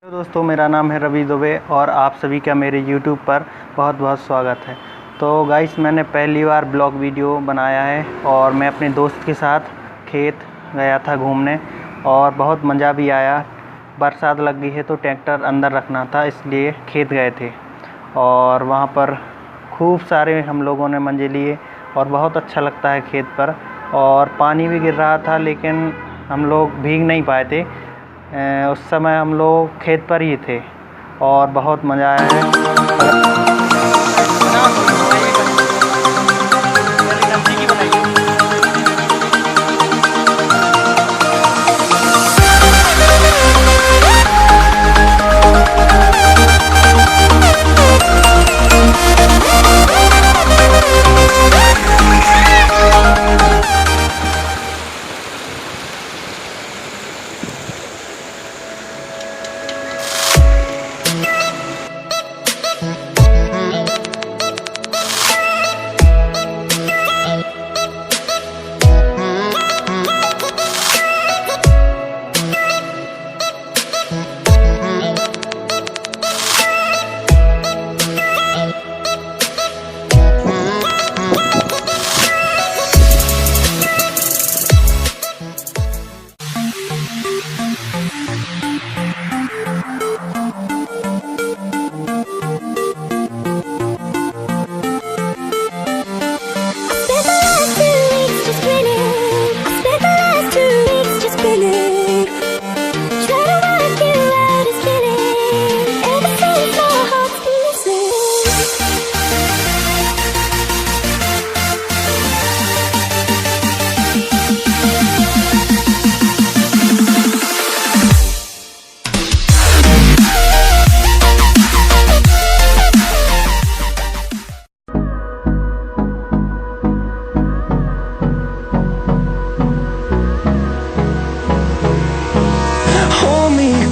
तो दोस्तों, मेरा नाम है रवि दुबे और आप सभी का मेरे YouTube पर बहुत बहुत स्वागत है। तो गाइस, मैंने पहली बार ब्लॉग वीडियो बनाया है और मैं अपने दोस्त के साथ खेत गया था घूमने और बहुत मज़ा भी आया। बरसात लग गई है तो ट्रैक्टर अंदर रखना था, इसलिए खेत गए थे और वहाँ पर खूब सारे हम लोगों ने मज़े लिए और बहुत अच्छा लगता है खेत पर। और पानी भी गिर रहा था लेकिन हम लोग भीग नहीं पाए थे। उस समय हम लोग खेत पर ही थे और बहुत मज़ा आया है।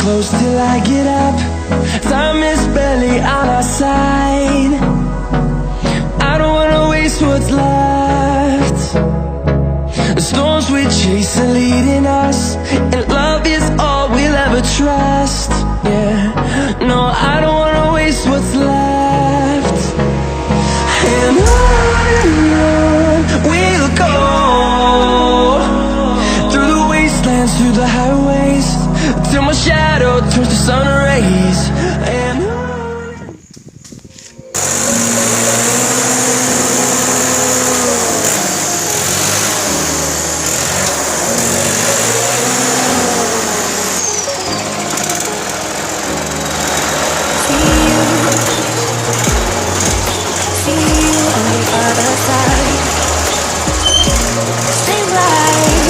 Close till I get up. Time is barely on our side. I don't wanna waste what's left. The storms we chase are leading us, and love is all we'll ever trust. Yeah, no, I don't wanna waste what's left. And on we'll go, through the wastelands, through the highways, till my shadow turns to sun rays. And see you on the other side. Stay right.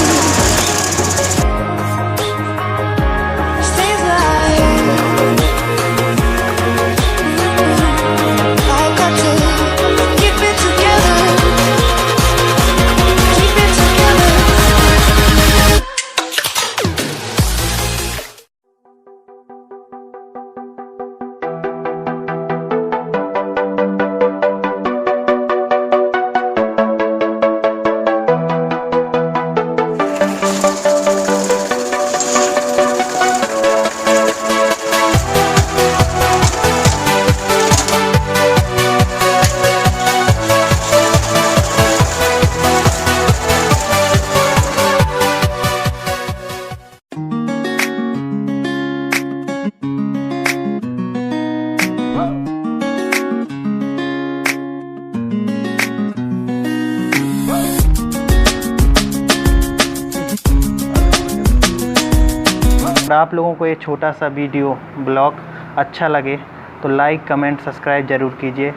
अगर आप लोगों को ये छोटा सा video blog अच्छा लगे तो लाइक, कमेंट, सब्सक्राइब ज़रूर कीजिए।